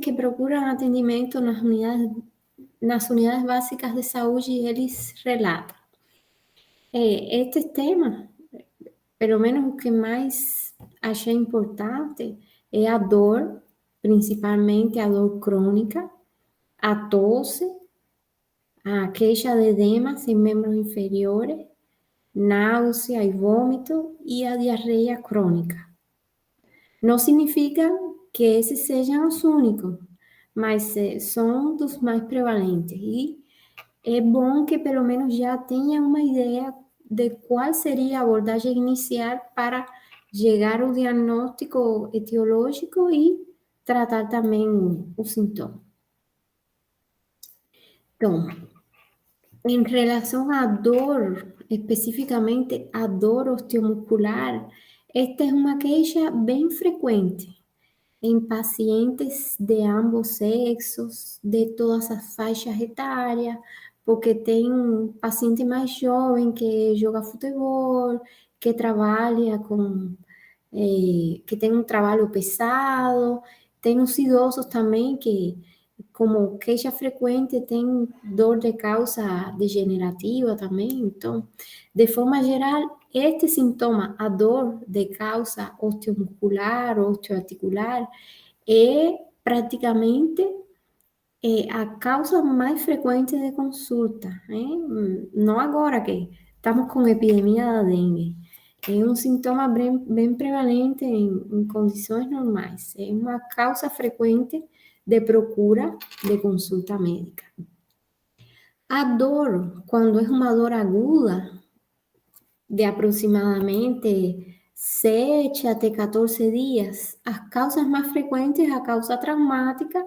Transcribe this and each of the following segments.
que procuram atendimento nas unidades básicas de saúde, eles relatam. Este tema, pelo menos o que mais achei importante, é a dor, principalmente a dor crônica, a tosse, a queixa de edemas em membros inferiores, náusea e vômito e a diarreia crônica. Não significa que esses sejam os únicos, mas são dos mais prevalentes. E é bom que pelo menos já tenha uma ideia de qual seria a abordagem inicial para chegar ao diagnóstico etiológico e tratar também o sintoma. Então, em relação à dor, especificamente a dor osteomuscular, esta é uma queixa bem frequente em pacientes de ambos sexos, de todas as faixas etárias, porque tem um paciente mais jovem que joga futebol, que trabalha que tem um trabalho pesado, tem os idosos também que, como queixa frequente, tem dor de causa degenerativa também. Então, de forma geral, este sintoma, a dor de causa osteomuscular, osteoarticular, é praticamente a causa mais frequente de consulta, né? Não agora que estamos com epidemia da dengue. É um sintoma bem prevalente em condições normais. É uma causa frequente de procura de consulta médica. A dor, quando é uma dor aguda, de aproximadamente 7 até 14 dias, as causas mais frequentes é a causa traumática,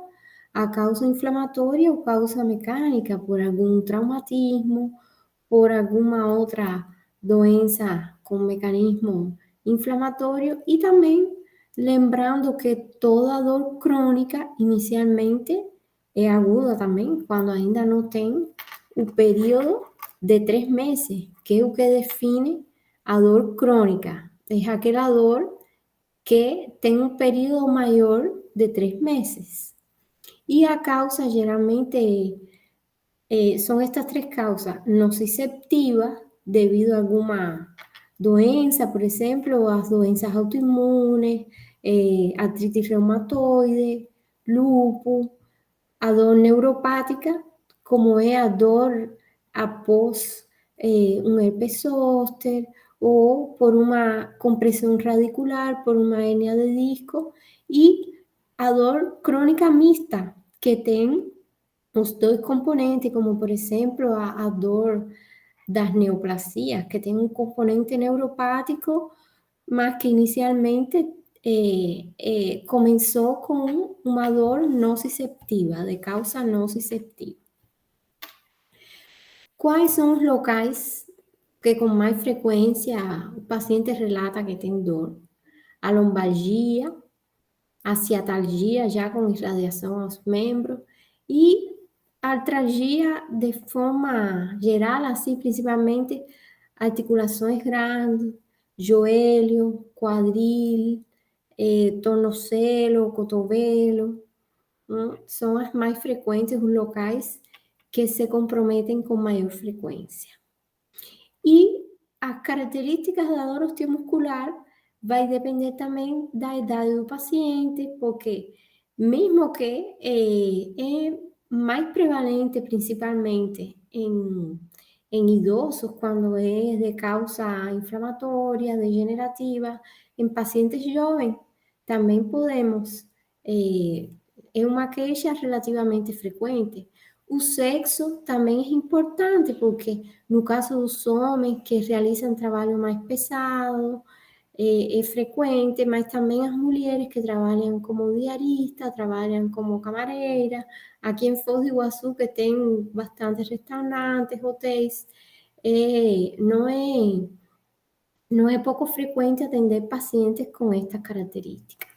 a causa inflamatória ou causa mecânica, por algum traumatismo, por alguma outra doença com mecanismo inflamatório, e também lembrando que toda dor crônica inicialmente é aguda também, quando ainda não tem o período de 3 meses, que é o que define a dor crônica. É aquela dor que tem um período maior de 3 meses. E a causa geralmente são estas três causas: nociceptiva, devido a alguma doença, por exemplo, as doenças autoimunes, artrite reumatoide, lúpus, a dor neuropática, como é a dor após um herpes zóster, ou por uma compressão radicular, por uma hérnia de disco, e a dor crônica mista, que tem os dois componentes, como por exemplo a dor das neoplasias, que tem um componente neuropático, mas que inicialmente começou com uma dor nociceptiva, de causa nociceptiva. Quais são os locais que com mais frequência o paciente relata que tem dor? A lombalgia, a ciatalgia, já com irradiação aos membros, e artralgia de forma geral, assim, principalmente articulações grandes, joelho, quadril, tornozelo, cotovelo, são as mais frequentes, os locais que se comprometem com maior frequência. E as características da dor osteomuscular vai depender também da idade do paciente, porque mesmo que é mais prevalente principalmente em idosos, quando é de causa inflamatória, degenerativa, em pacientes jovens também podemos, é uma queixa relativamente frequente. O sexo também é importante, porque no caso dos homens que realizam trabalho mais pesado, é frequente, mas também as mulheres que trabalham como diarista, trabalham como camareira. Aqui em Foz do Iguaçu, que tem bastantes restaurantes, hotéis, não é pouco frequente atender pacientes com estas características.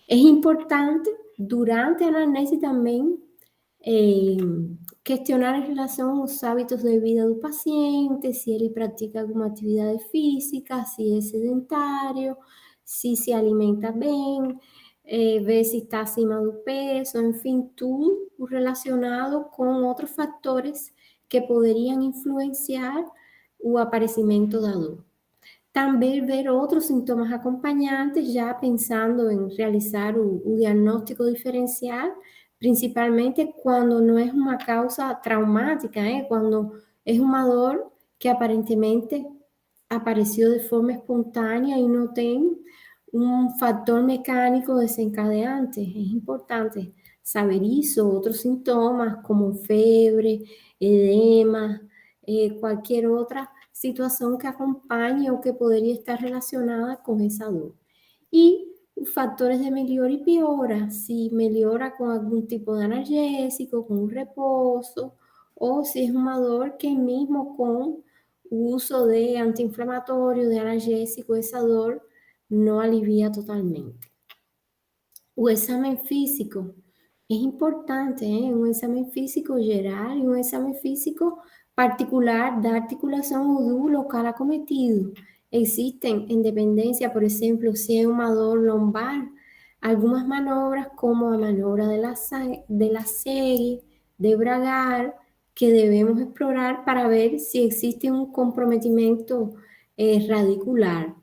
É importante, durante a anamnese também, questionar em relação aos hábitos de vida do paciente, se ele pratica alguma atividade física, se é sedentário, se alimenta bem, ver si está acima do peso, enfim, tudo relacionado com outros fatores que poderiam influenciar o aparecimento da dor. Também ver outros sintomas acompanhantes, já pensando em realizar o diagnóstico diferencial, principalmente quando não é uma causa traumática, quando é uma dor que aparentemente apareceu de forma espontânea e não tem um fator mecânico desencadeante. É importante saber isso, outros sintomas como febre, edema, qualquer outra situação que acompanhe ou que poderia estar relacionada com essa dor. E os fatores de melhora e piora, se melhora com algum tipo de analgésico, com repouso, ou se é uma dor que mesmo com o uso de anti-inflamatório, de analgésico, essa dor não alivia totalmente. O exame físico é importante, um exame físico geral e um exame físico particular da articulação ou do local acometido. Existem, em dependência, por exemplo, se é uma dor lombar, algumas manobras, como a manobra de la serie, de Bragar, que devemos explorar para ver se existe um comprometimento radicular.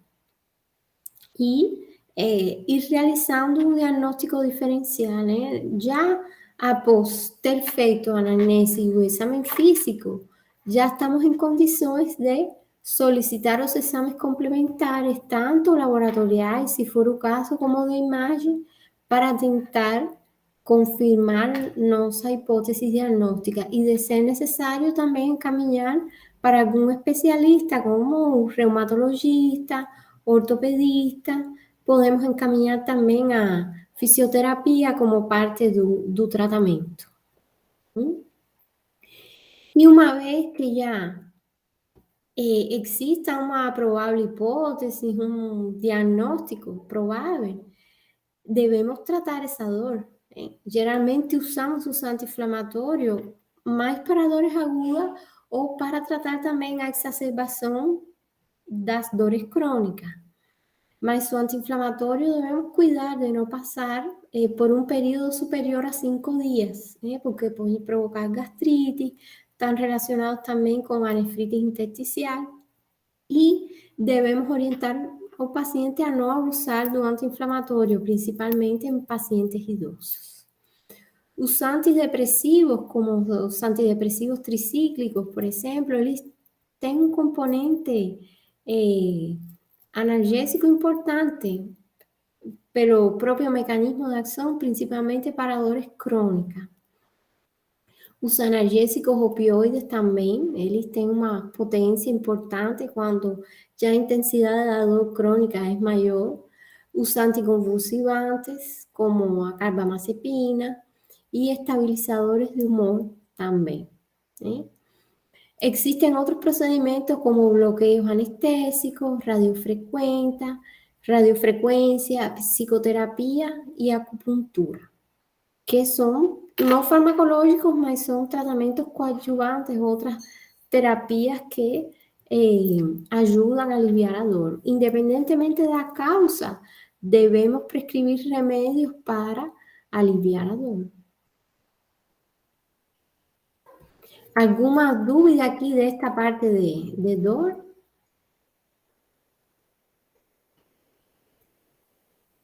E ir realizando um diagnóstico diferencial, né? Já após ter feito a anamnese e o exame físico, já estamos em condições de solicitar os exames complementares, tanto laboratoriais, se for o caso, como de imagem, para tentar confirmar nossa hipótese diagnóstica e, de ser necessário, também encaminhar para algum especialista, como o reumatologista, ortopedista, podemos encaminhar também a fisioterapia como parte do tratamento. E uma vez que já exista uma provável hipótese, um diagnóstico provável, devemos tratar essa dor. Geralmente usamos os anti-inflamatórios mais para dores agudas ou para tratar também a exacerbação das dores crônicas. Mas o anti-inflamatório devemos cuidar de não passar por um período superior a 5 dias, porque pode provocar gastrite, estão relacionados também com a nefrite intersticial, e devemos orientar o paciente a não abusar do anti-inflamatório, principalmente em pacientes idosos. Os antidepressivos, como os antidepressivos tricíclicos, por exemplo, eles têm um componente analgésico importante, pelo próprio mecanismo de ação, principalmente para dores crônicas. Os analgésicos opioides também, eles têm uma potência importante quando já a intensidade da dor crônica é maior. Os anticonvulsivantes, como a carbamazepina, e estabilizadores de humor também. Né? Existen outros procedimentos como bloqueios anestésicos, radiofrequência, psicoterapia e acupuntura, que são não farmacológicos, mas são tratamentos coadjuvantes, outras terapias que ajudam a aliviar a dor. Independentemente da causa, devemos prescrever remédios para aliviar a dor. ¿Alguma dúvida aqui desta parte de dor?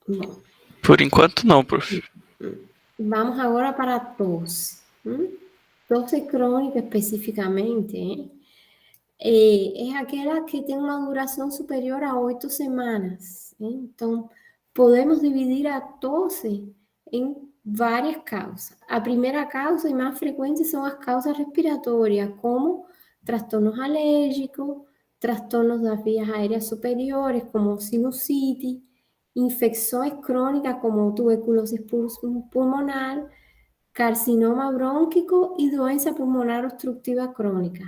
Bom, Por enquanto não, prof. vamos agora para a tosse. Tosse crônica especificamente, é aquela que tem uma duração superior a 8 semanas. Então, podemos dividir a tosse em várias causas. A primeira causa e mais frequente são as causas respiratórias, como transtornos alérgicos, transtornos das vias aéreas superiores, como sinusite, infecções crônicas, como tuberculose pulmonar, carcinoma brônquico e doença pulmonar obstructiva crônica.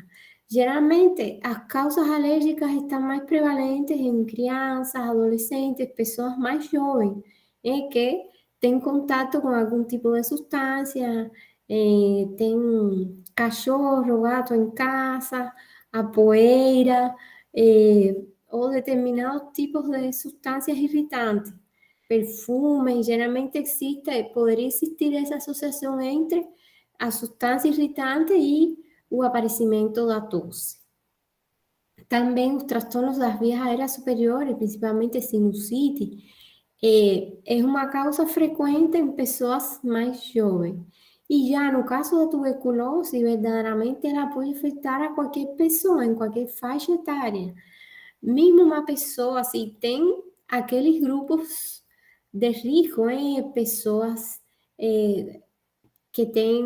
Geralmente, as causas alérgicas estão mais prevalentes em crianças, adolescentes, pessoas mais jovens, que têm contato com algum tipo de substância, tem cachorro, gato em casa, a poeira, ou determinados tipos de substâncias irritantes. perfumes, geralmente poderia existir essa associação entre a substância irritante e o aparecimento da tosse. Também os transtornos das vias aéreas superiores, principalmente sinusite, é uma causa frequente em pessoas mais jovens. E já no caso da tuberculose, verdadeiramente ela pode afetar a qualquer pessoa, em qualquer faixa etária. Mesmo uma pessoa, assim, tem aqueles grupos de risco, pessoas que têm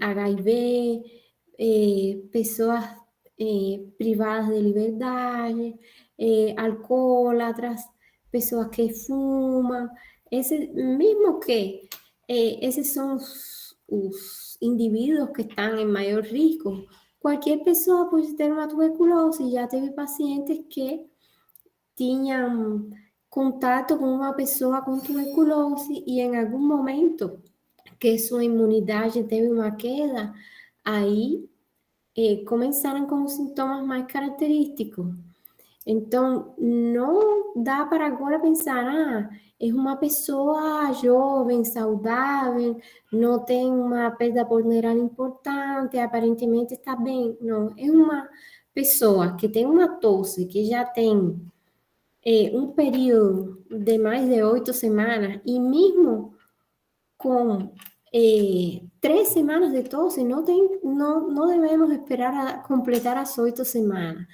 HIV, pessoas privadas de liberdade, alcoólatras, pessoas que fumam, mesmo que esses são os indivíduos que estão em maior risco, qualquer pessoa pode ter uma tuberculose. Já teve pacientes que tinham contato com uma pessoa com tuberculose e em algum momento que sua imunidade teve uma queda, aí começaram com os sintomas mais característicos. Então, não dá para agora pensar, é uma pessoa jovem, saudável, não tem uma perda pulmonar importante, aparentemente está bem. Não, é uma pessoa que tem uma tosse, que já tem um período de mais de 8 semanas, e mesmo com 3 semanas de tosse, não devemos esperar a completar as 8 semanas.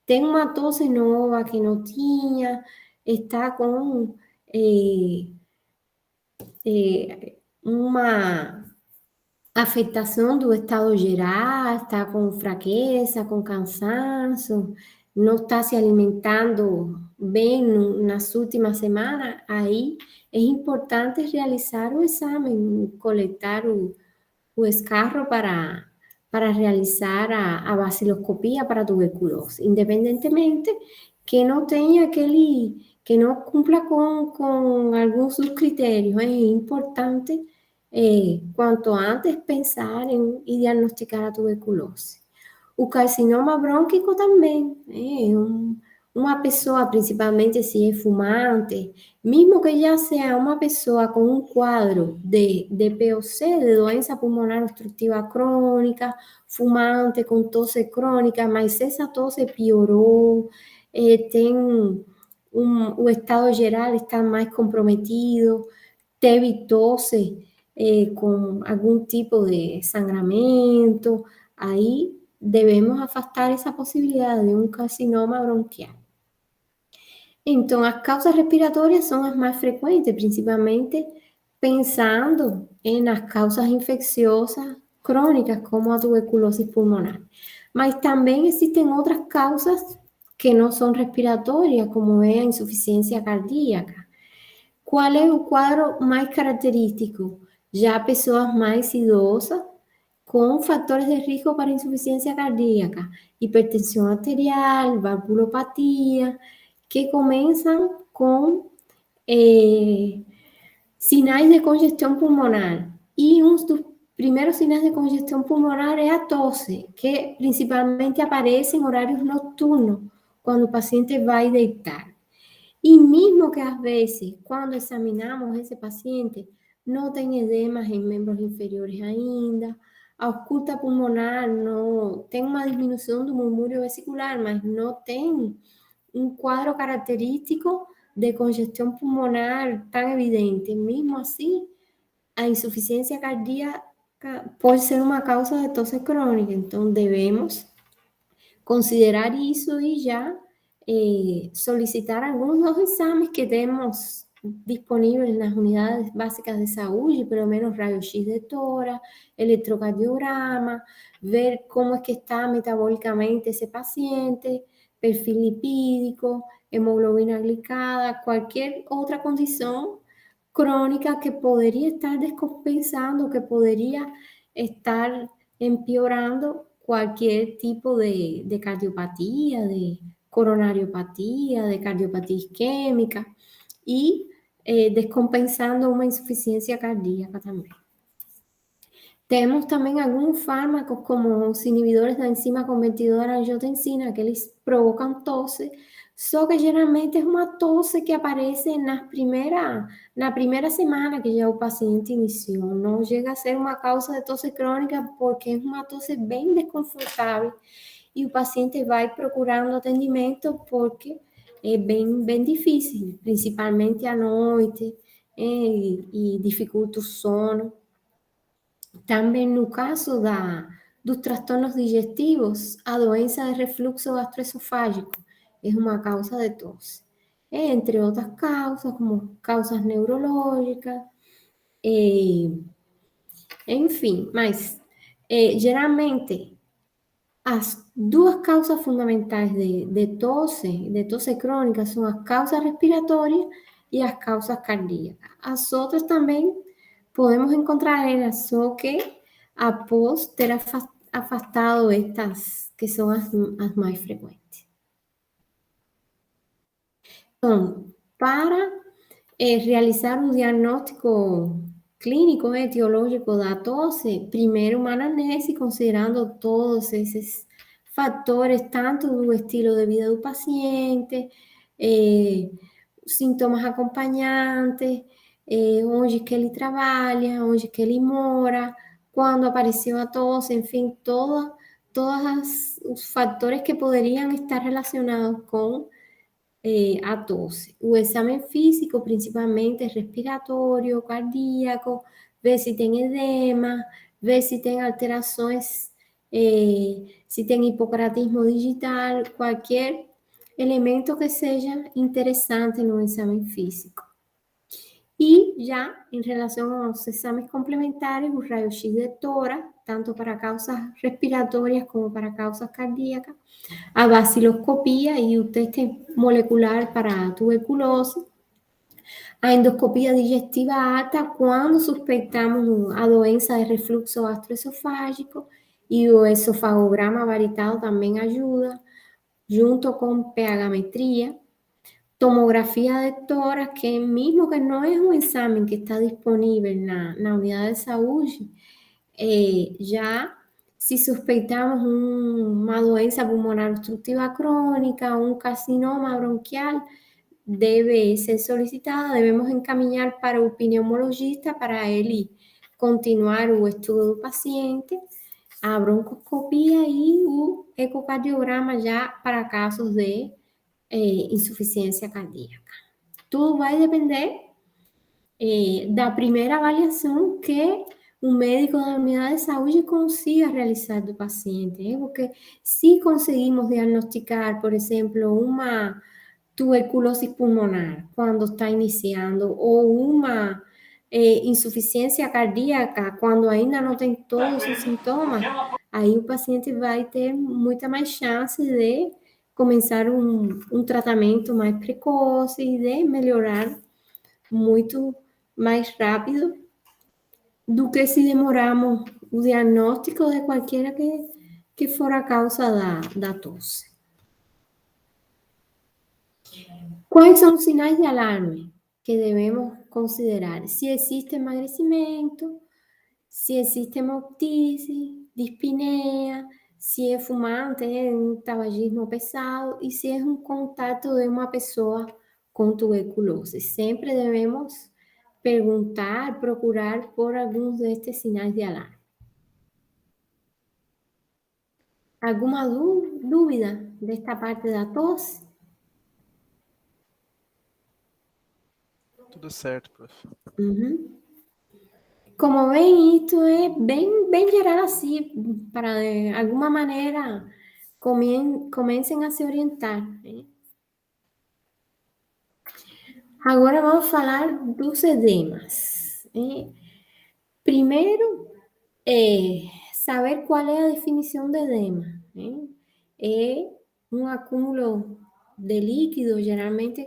Tem uma tosse nova que não tinha, está com uma afetação do estado geral, está com fraqueza, com cansaço, não está se alimentando bem nas últimas semanas, aí é importante realizar o exame, coletar o escarro para realizar a baciloscopia para tuberculose, independentemente que não tenha que não cumpra com alguns dos critérios. É importante quanto antes pensar em diagnosticar a tuberculose. O carcinoma brônquico também, uma pessoa, principalmente se é fumante, mesmo que já seja uma pessoa com um quadro de POC, de doença pulmonar obstrutiva crônica, fumante com tosse crônica, mas essa tosse piorou, o estado geral está mais comprometido, teve tosse com algum tipo de sangramento, aí devemos afastar essa possibilidade de um carcinoma bronquial. Então, as causas respiratórias são as mais frequentes, principalmente pensando nas causas infecciosas crônicas, como a tuberculose pulmonar. Mas também existem outras causas que não são respiratórias, como é a insuficiência cardíaca. Qual é o quadro mais característico? Já pessoas mais idosas, com fatores de risco para insuficiência cardíaca, hipertensão arterial, valvulopatia, que começam com sinais de congestão pulmonar. E um dos primeiros sinais de congestão pulmonar é a tosse, que principalmente aparece em horários noturnos, quando o paciente vai deitar. E mesmo que às vezes, quando examinamos esse paciente, não tem edemas em membros inferiores ainda, a ausculta pulmonar não tem uma diminuição do murmúrio vesicular, mas não tem um quadro característico de congestão pulmonar tão evidente. Mesmo assim, a insuficiência cardíaca pode ser uma causa de tosse crônica, então devemos considerar isso e já solicitar alguns dos exames que temos disponíveis nas unidades básicas de saúde, pelo menos raio-x de tórax, eletrocardiograma, ver como é que está metabolicamente esse paciente, perfil lipídico, hemoglobina glicada, qualquer outra condição crônica que poderia estar descompensando, que poderia estar empeorando qualquer tipo de cardiopatia, de coronariopatia, de cardiopatia isquêmica e descompensando uma insuficiência cardíaca também. Temos também alguns fármacos como os inibidores da enzima convertidora angiotensina, que eles provocam tosse, Só que geralmente é uma tosse que aparece na primeira semana que já o paciente iniciou. Não chega a ser uma causa de tosse crônica, porque é uma tosse bem desconfortável e o paciente vai procurando atendimento porque é bem difícil, principalmente à noite, e dificulta o sono. Também no caso dos transtornos digestivos, a doença de refluxo gastroesofágico é uma causa de tosse. Entre outras causas, como causas neurológicas, enfim, mas geralmente as duas causas fundamentais de tosse crônica são as causas respiratórias e as causas cardíacas. As outras também podemos encontrar elas, só que após ter afastado estas, que são as mais frequentes. Então, para realizar um diagnóstico clínico etiológico da tosse, primeiro uma anamnese, considerando todos esses fatores, tanto do estilo de vida do paciente, sintomas acompanhantes, onde que ele trabalha, onde que ele mora, quando apareceu a tosse, enfim, todos os fatores que poderiam estar relacionados com a tosse. O exame físico, principalmente respiratório, cardíaco, ver se tem edema, ver se tem alterações, se tem hipocratismo digital, qualquer elemento que seja interessante no exame físico. E já em relação aos exames complementares, o raio-x de tórax, tanto para causas respiratórias como para causas cardíacas, a baciloscopia e o teste molecular para a tuberculose, a endoscopia digestiva alta quando suspeitamos a doença de refluxo gastroesofágico, e o esofagograma varitado também ajuda, junto com pH-metria, tomografia de tórax, que mesmo que não é um exame que está disponível na unidade de saúde, já se suspeitamos uma doença pulmonar obstrutiva crônica, um carcinoma bronquial, deve ser solicitada, devemos encaminhar para o pneumologista para ele continuar o estudo do paciente, a broncoscopia e o ecocardiograma já para casos de insuficiência cardíaca. Tudo vai depender da primeira avaliação que o médico da unidade de saúde consiga realizar do paciente, porque se conseguimos diagnosticar, por exemplo, uma tuberculose pulmonar quando está iniciando, ou uma insuficiência cardíaca quando ainda não tem todos os sintomas, aí o paciente vai ter muita mais chance de começar um tratamento mais precoce e de melhorar muito mais rápido do que se demorarmos o diagnóstico de qualquer que for a causa da tosse. Quais são os sinais de alarme que devemos considerar? Se existe emagrecimento, se existe hemoptise, dispneia, se é fumante, um tabagismo pesado e se é um contato de uma pessoa com tuberculose. Sempre devemos perguntar, procurar por alguns destes sinais de alarme. Alguma dúvida desta parte da tosse? Tudo certo, prof. Uhum. Como ven, isto é bem geral assim, para de alguma maneira comecem a se orientar. Né? Agora vamos falar dos edemas. Né? Primeiro, saber qual é a definição de edema. Né? É um acúmulo de líquido, geralmente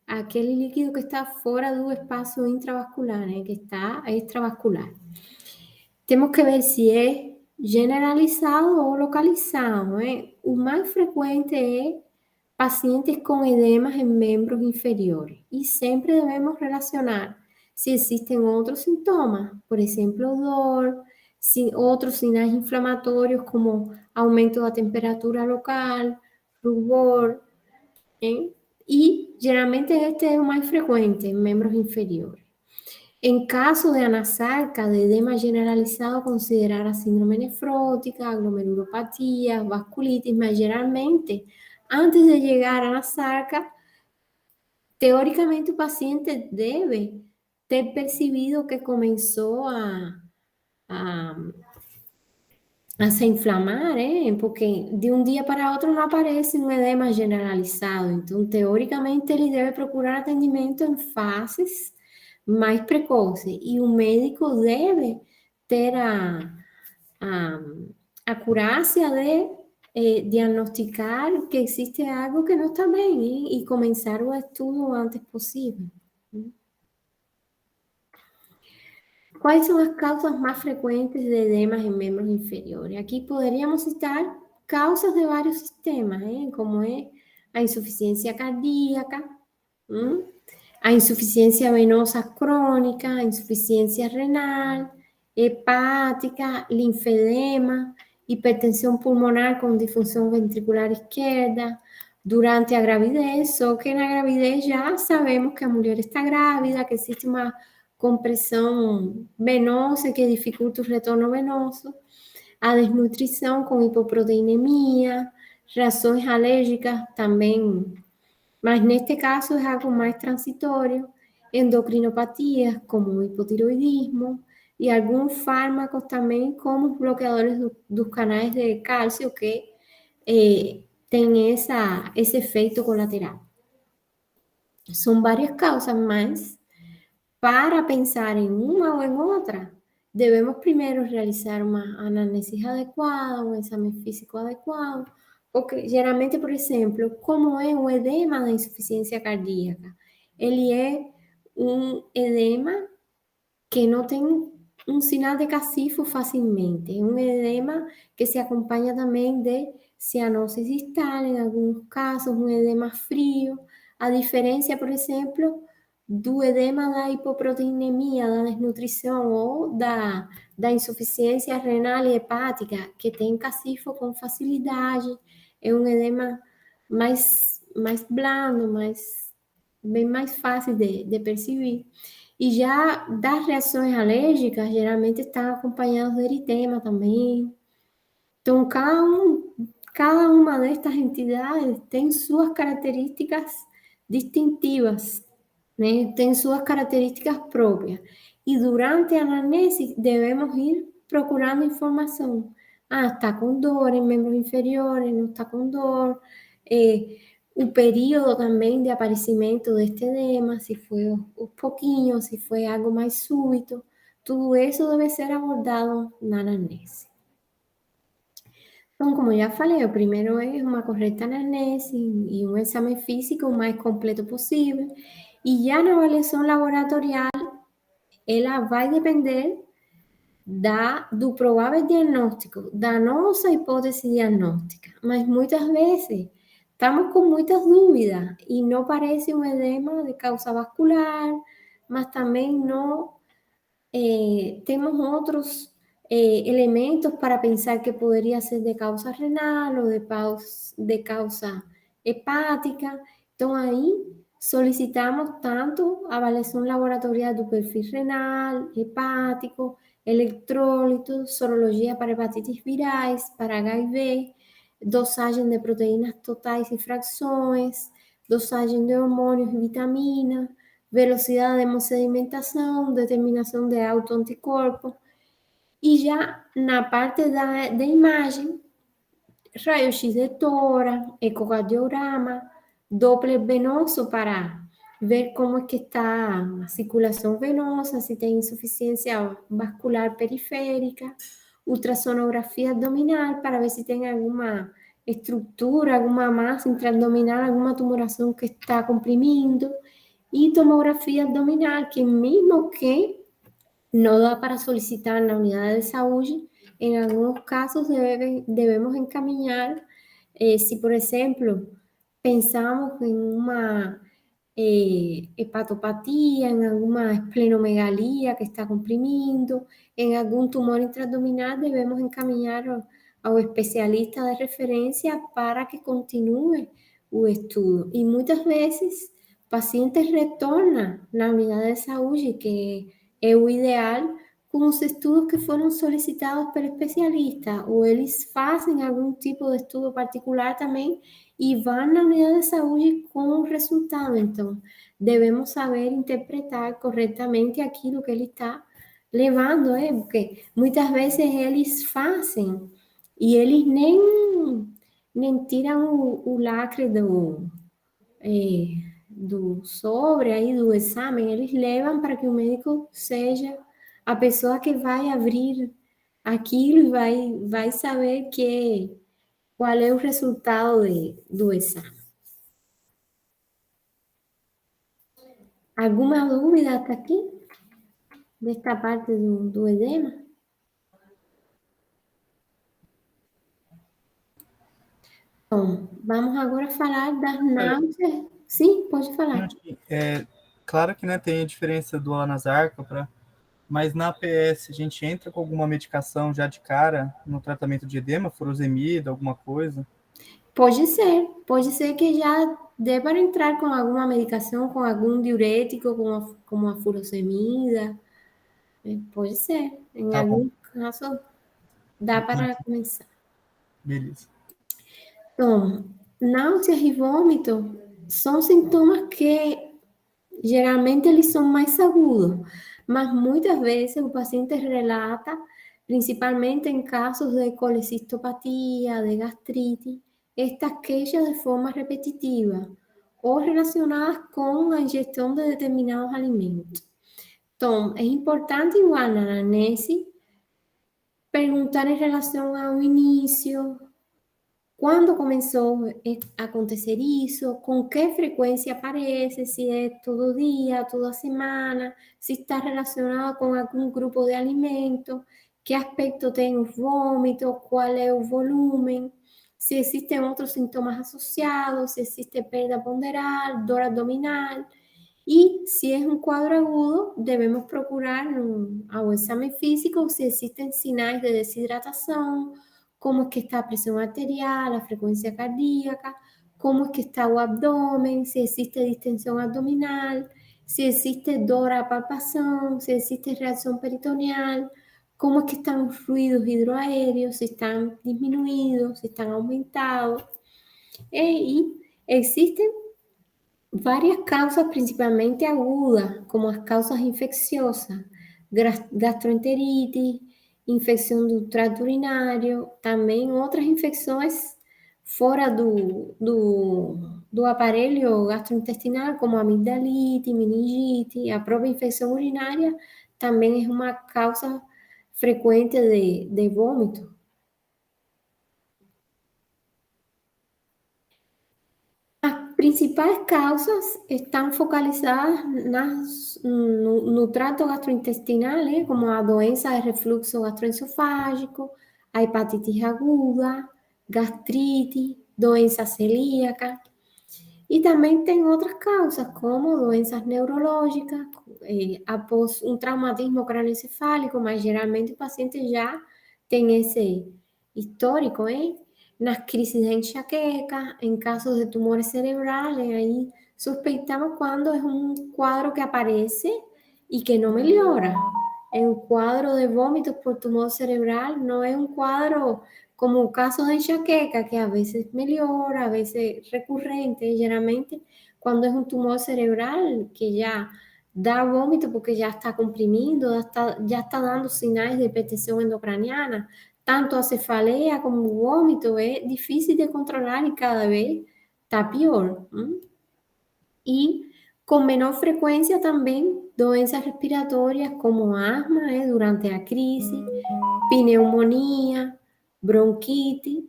aquele líquido que está fora do espaço intravascular, né? Que está extravascular. Temos que ver se é generalizado ou localizado. Né? O mais frequente é pacientes com edemas em membros inferiores. E sempre devemos relacionar se existem outros sintomas, por exemplo, dor, outros sinais inflamatórios como aumento da temperatura local, rubor, Y generalmente este es el más frecuente en miembros inferiores. En caso de anasarca, de edema generalizado, considerar a síndrome nefrótica, glomerulopatía, vasculitis, mas generalmente, antes de llegar a anasarca, teóricamente el paciente debe ter percibido que comenzó a, a se inflamar, porque de un día para otro no aparece un edema generalizado. Entonces, teóricamente, ele debe procurar atendimento em fases mais precoces e o médico deve ter a, a acurácia de diagnosticar que existe algo que não está bem e começar o estudo o antes possível. ¿Cuáles son las causas más frecuentes de edemas en miembros inferiores? Aquí podríamos citar causas de varios sistemas, como es la insuficiencia cardíaca, la insuficiencia venosa crónica, insuficiencia renal, hepática, linfedema, hipertensión pulmonar con disfunción ventricular izquierda, durante la gravidez, o que en la gravidez ya sabemos que la mujer está grávida, que existe una compressão venosa que dificulta o retorno venoso, a desnutrição com hipoproteinemia, reações alérgicas também, mas neste caso é algo mais transitório, endocrinopatias como o hipotiroidismo e alguns fármacos também como os bloqueadores dos canais de cálcio que têm esse efeito colateral. São várias causas, mas para pensar en una o en otra, debemos primero realizar una anamnesis adecuada, un examen físico adecuado, porque generalmente, por ejemplo, como es un edema de insuficiencia cardíaca, ele é un edema que no tiene un sinal de cacifo fácilmente, es un edema que se acompaña también de cianosis distal, en algunos casos, un edema frío, a diferencia, por ejemplo, do edema da hipoproteinemia, da desnutrição ou da insuficiência renal e hepática, que tem cacifo com facilidade, é um edema mais blando, bem mais fácil de perceber. E já das reações alérgicas, geralmente estão acompanhadas de eritema também. Então, cada uma destas entidades tem suas características distintivas, tem suas características próprias. E durante a anamnese devemos ir procurando informação. Está com dor em membros inferiores, não está com dor. O período também de aparecimento deste edema, se foi um pouquinho, se foi algo mais súbito. Tudo isso deve ser abordado na anamnese. Então, como já falei, o primeiro é uma correta anamnese e um exame físico o mais completo possível. E já na avaliação laboratorial, ela vai depender do provável diagnóstico, da nossa hipótese diagnóstica. Mas muitas vezes estamos com muitas dúvidas e não parece um edema de causa vascular, mas também não temos outros elementos para pensar que poderia ser de causa renal ou de causa hepática. Então, aí solicitamos tanto a avaliação laboratorial do perfil renal, hepático, electrólitos, sorologia para hepatites virais, para HIV, dosagem de proteínas totais e frações, dosagem de hormônios e vitaminas, velocidade de hemossedimentação, determinação de autoanticorpo. E já na parte da imagem, raio-x de tórax, ecocardiograma, Doppler venoso para ver como é que está a circulação venosa, se tem insuficiência vascular periférica, ultrassonografia abdominal para ver se tem alguma estrutura, alguma massa intraabdominal, alguma tumoração que está comprimindo, e tomografia abdominal, que mesmo que não dá para solicitar na unidade de saúde, em alguns casos devemos encaminhar, se, por exemplo, pensamos em uma hepatopatia, em alguma esplenomegalia que está comprimindo, em algum tumor intraabdominal, devemos encaminhar ao especialista de referência para que continue o estudo. E muitas vezes pacientes retornam na unidade de saúde, que é o ideal, com os estudos que foram solicitados pelo especialista, ou eles fazem algum tipo de estudo particular também e vão na unidade de saúde com o resultado. Então, devemos saber interpretar corretamente aquilo que ele está levando, porque muitas vezes eles fazem e eles nem tiram o lacre do sobre aí do exame, eles levam para que o médico seja a pessoa que vai abrir aquilo e vai saber qual é o resultado do exame. Alguma dúvida até aqui? Desta parte do edema? Bom, vamos agora falar das náuseas. Sim, pode falar. Claro que, né, tem a diferença do anasarca, mas na APS a gente entra com alguma medicação já de cara no tratamento de edema, furosemida, alguma coisa? Pode ser que já dê para entrar com alguma medicação, com algum diurético, como a furosemida. Pode ser, em Tá bom, algum caso dá para começar. beleza. Então, náuseas e vômito são sintomas que geralmente eles são mais agudos, mas muitas vezes o paciente relata, principalmente em casos de colecistopatia, de gastrite, estas queixas de forma repetitiva ou relacionadas com a ingestão de determinados alimentos. Então, é importante igual na anamnese perguntar em relação ao início, quando começou a acontecer isso, com que frequência aparece, se é todo dia, toda semana, se está relacionado com algum grupo de alimento, que aspecto tem o vômito, qual é o volume, se existem outros sintomas associados, se existe perda ponderal, dor abdominal. E se é um quadro agudo, devemos procurar ao exame físico se existem sinais de desidratação, como é que está a pressão arterial, a frequência cardíaca, como é que está o abdômen, se existe distensão abdominal, se existe dor à palpação, se existe reação peritoneal, como é que estão os fluidos hidroaéreos, se estão diminuídos, se estão aumentados. E existem várias causas, principalmente agudas, como as causas infecciosas, gastroenterite, infecção do trato urinário, também outras infecções fora do aparelho gastrointestinal, como amigdalite, meningite, a própria infecção urinária também é uma causa frequente de vômito. Principais causas estão focalizadas no trato gastrointestinal, como a doença de refluxo gastroesofágico, a hepatite aguda, gastrite, doença celíaca. E também tem outras causas, como doenças neurológicas, após um traumatismo crânioencefálico, mas geralmente o paciente já tem esse histórico, nas crises de enxaqueca, em casos de tumores cerebrais, aí suspeitamos quando é um quadro que aparece e que não melhora. É um quadro de vômitos por tumor cerebral, não é um quadro como o caso de enxaqueca, que a veces melhora, a veces recurrente, geralmente quando é um tumor cerebral que já dá vômito porque já está comprimindo, já está dando sinais de hipertensão endocraniana, tanto a cefaleia como o vômito é difícil de controlar e cada vez está pior. E com menor frequência também doenças respiratórias como asma durante a crise, pneumonia, bronquite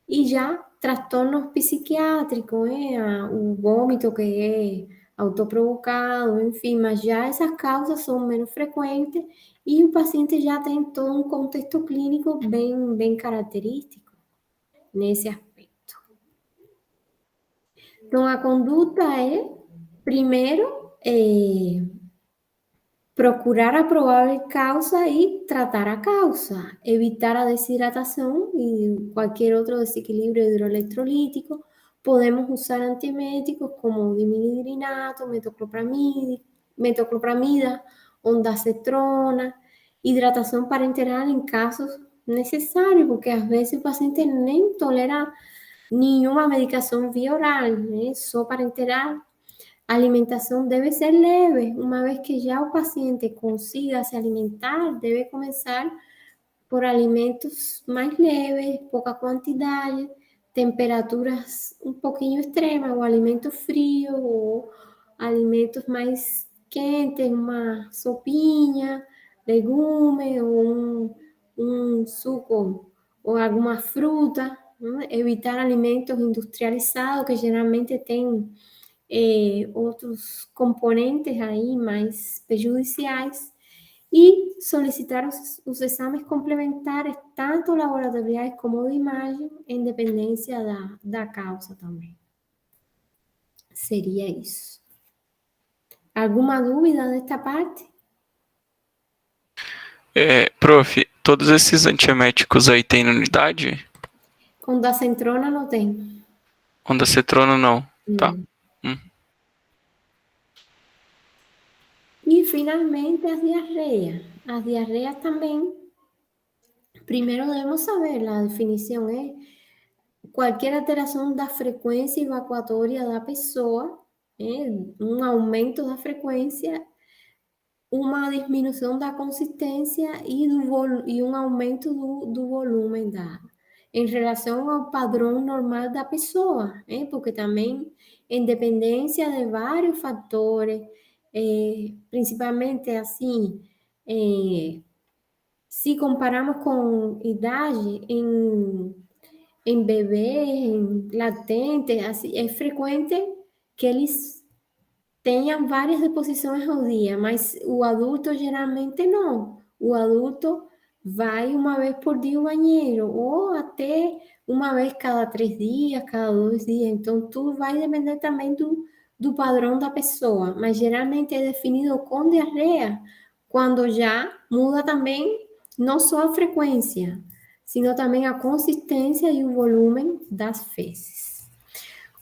e já transtornos psiquiátricos, o vômito que é autoprovocado, enfim, mas já essas causas são menos frequentes e o paciente já tem todo um contexto clínico bem característico nesse aspecto. Então, a conduta é, primeiro, procurar a provável causa e tratar a causa, evitar a desidratação e qualquer outro desequilíbrio hidroeletrolítico, Podemos usar antieméticos como dimidrinato, metoclopramida, ondansetrona, hidratación parenteral en casos necesarios, porque a veces el paciente nem tolera nenhuma medicação via oral, né? Só parenteral. A alimentação deve ser leve. Uma vez que já o paciente consiga se alimentar, deve começar por alimentos mais leves, pouca quantidade, temperaturas um pouquinho extremas, ou alimento frio, ou alimentos mais quentes, uma sopinha, legume, ou um suco, ou alguma fruta, né? Evitar alimentos industrializados, que geralmente têm outros componentes aí mais prejudiciais, e solicitar os exames complementares, tanto laboratoriais como de imagem, em dependência da causa também. Seria isso. Alguma dúvida desta parte? Prof, todos esses antieméticos aí tem unidade? Ondansetrona não tem. Ondansetrona não. Tá. E, finalmente, as diarreias. As diarreias também, primeiro devemos saber, a definição é qualquer alteração da frequência evacuatória da pessoa, um aumento da frequência, uma diminuição da consistência e um aumento do volume em relação ao padrão normal da pessoa, porque também, em dependência de vários fatores, principalmente assim, se comparamos com idade em bebês, em latentes, assim, é frequente que eles tenham várias deposições ao dia, mas o adulto geralmente não. O adulto vai uma vez por dia ao banheiro, ou até uma vez cada 3 dias, cada 2 dias. Então, tudo vai depender também do padrão da pessoa, mas geralmente é definido com diarreia quando já muda também não só a frequência, sino também a consistência e o volume das fezes.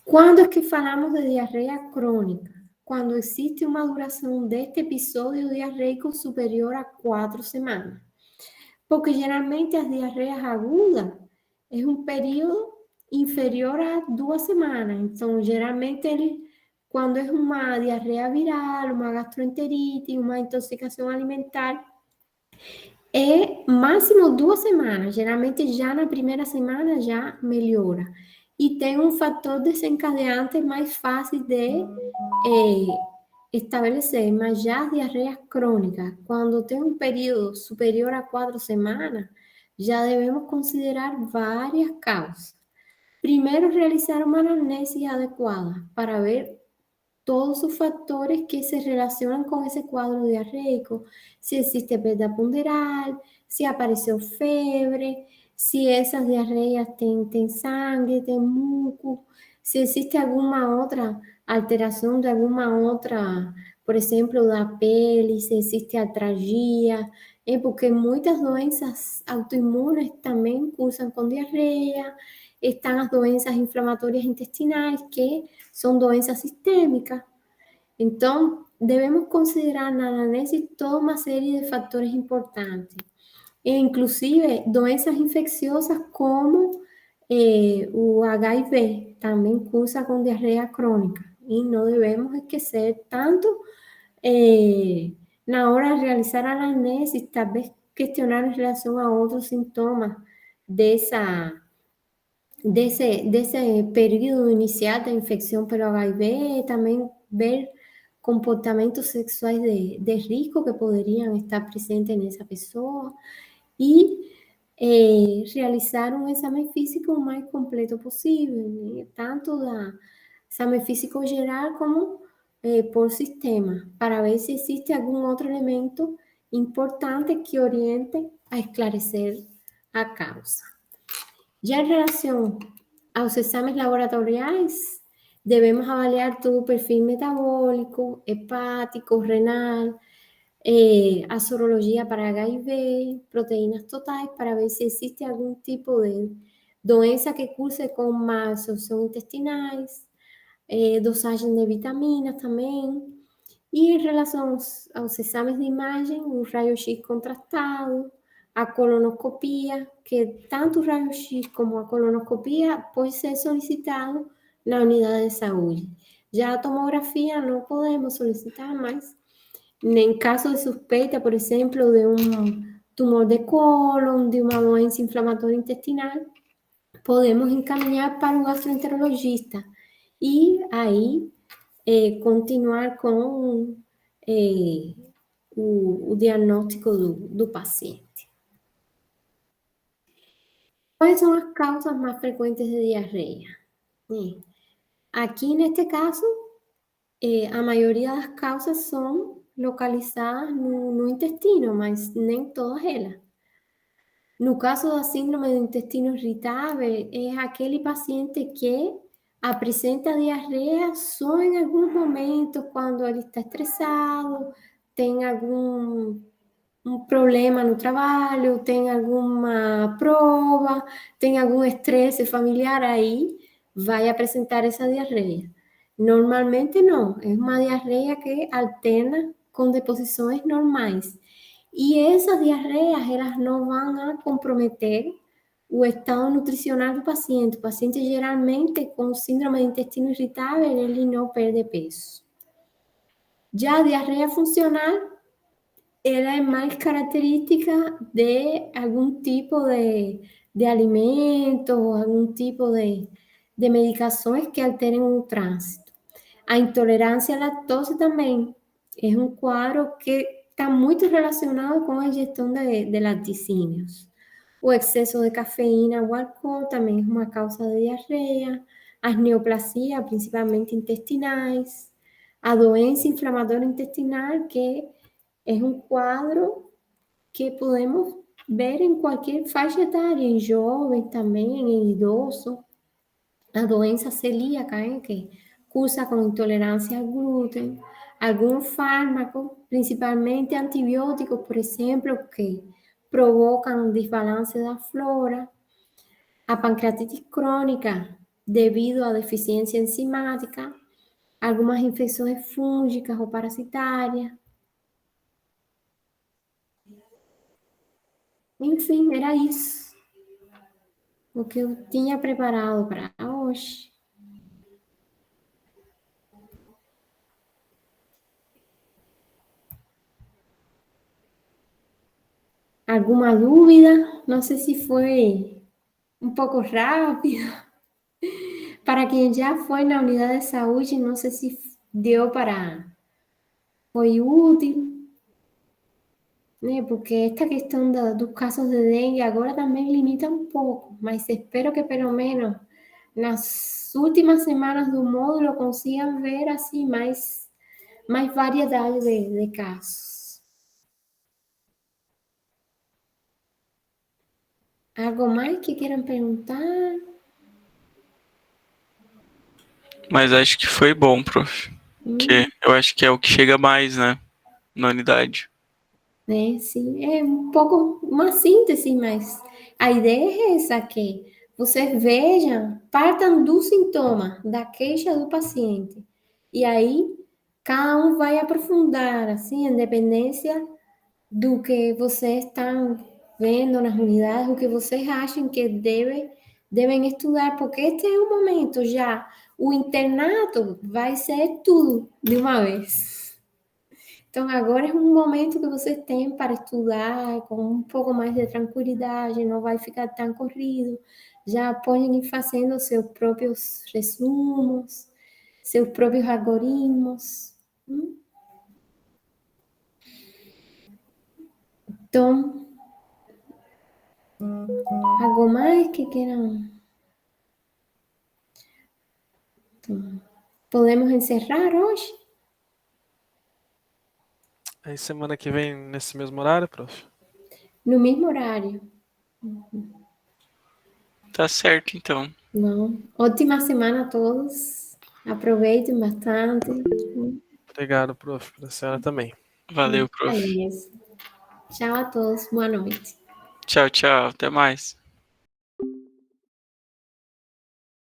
Quando é que falamos de diarreia crônica? Quando existe uma duração deste episódio diarreico superior a 4 semanas. Porque geralmente as diarreias agudas é um período inferior a 2 semanas. Então, geralmente, quando é uma diarreia viral, uma gastroenterite, uma intoxicação alimentar, é máximo 2 semanas. Geralmente, já na primeira semana, já melhora. E tem um fator desencadeante mais fácil de estabelecer, mas já as diarreias crônicas, quando tem um período superior a 4 semanas, já devemos considerar várias causas. Primeiro, realizar uma anamnese adequada para ver todos os fatores que se relacionam com esse quadro diarreico, se existe perda ponderal, se apareceu febre, se essas diarreias têm sangue, tem muco, se existe alguma outra alteração de alguma outra, por exemplo, da pele, se existe atralgia, porque muitas doenças autoimunes também cursam com diarreia, estão as doenças inflamatórias intestinais, que são doenças sistêmicas. Então, devemos considerar na anamnese toda uma série de fatores importantes, e inclusive doenças infecciosas como o HIV, também cursa com diarreia crônica, e não devemos esquecer tanto na hora de realizar a anamnese, talvez questionar em relação a outros sintomas desse período inicial da infecção pelo HIV, também ver comportamentos sexuais de risco que poderiam estar presentes nessa pessoa e realizar um exame físico o mais completo possível, né? Tanto da exame físico geral como por sistema, para ver se existe algum outro elemento importante que oriente a esclarecer a causa. Já em relação aos exames laboratoriais, devemos avaliar todo o perfil metabólico, hepático, renal, a sorologia para HIV, proteínas totais, para ver se existe algum tipo de doença que curse com má absorção intestinais, dosagem de vitaminas também. E em relação aos exames de imagem, o raio-x contrastado, a colonoscopia, que tanto o raio-x como a colonoscopia pode ser solicitado na unidade de saúde. Já a tomografia não podemos solicitar mais. Em caso de suspeita, por exemplo, de um tumor de cólon, de uma doença inflamatória intestinal, podemos encaminhar para o gastroenterologista. E aí continuar com o diagnóstico do paciente. Quais são as causas mais frequentes de diarreia? Aqui, neste caso, a maioria das causas são localizadas no intestino, mas nem todas elas. No caso da síndrome do intestino irritável, é aquele paciente que apresenta diarreia só em alguns momentos, quando ele está estressado, tem algum problema no trabalho, tem alguma prova, tem algum estresse familiar, aí vai apresentar essa diarreia. Normalmente não, é uma diarreia que alterna com deposições normais. E essas diarreias, elas não vão a comprometer o estado nutricional do paciente. O paciente, geralmente, com síndrome de intestino irritável, ele não perde peso. Já a diarreia funcional, ela é mais característica de algum tipo de alimento, algum tipo de medicações que alterem o trânsito. A intolerância à lactose também é um quadro que está muito relacionado com a ingestão de laticínios. O excesso de cafeína ou álcool também é uma causa de diarreia. As neoplasias, principalmente intestinais. A doença inflamatória intestinal, que é um quadro que podemos ver em qualquer faixa etária, em jovem também, em idoso. A doença celíaca, que cursa com intolerância ao glúten. Alguns fármacos, principalmente antibióticos, por exemplo, que provocam desbalance da flora. A pancreatite crônica, devido à deficiência enzimática. Algumas infecções fúngicas ou parasitárias. Enfim, era isso o que eu tinha preparado para hoje. Alguma dúvida? Não sei se foi um pouco rápido. Para quem já foi na unidade de saúde, não sei se deu para... Foi útil, né? Porque esta questão dos casos de dengue agora também limita um pouco, mas espero que pelo menos nas últimas semanas do módulo consigam ver assim mais variedade de casos. Algo mais que queiram perguntar? Mas acho que foi bom, prof. Que eu acho que é o que chega mais, né? Na unidade. Sim, é um pouco uma síntese, mas a ideia é essa, que você veja, partam do sintoma, da queixa do paciente, e aí cada um vai aprofundar, assim, em dependência do que vocês estão vendo nas unidades, o que vocês acham que devem estudar, porque este é o momento já, o internato vai ser tudo de uma vez. Então, agora é um momento que você tem para estudar com um pouco mais de tranquilidade, não vai ficar tão corrido. Já podem ir fazendo seus próprios resumos, seus próprios algoritmos. Então, algo mais que queiram? Então, podemos encerrar hoje? Aí semana que vem, nesse mesmo horário, prof? No mesmo horário. Tá certo, então. Não. Ótima semana a todos. Aproveitem bastante. Obrigado, prof. Pra senhora também. Valeu, prof. Beleza. Tchau a todos. Boa noite. Tchau, tchau. Até mais.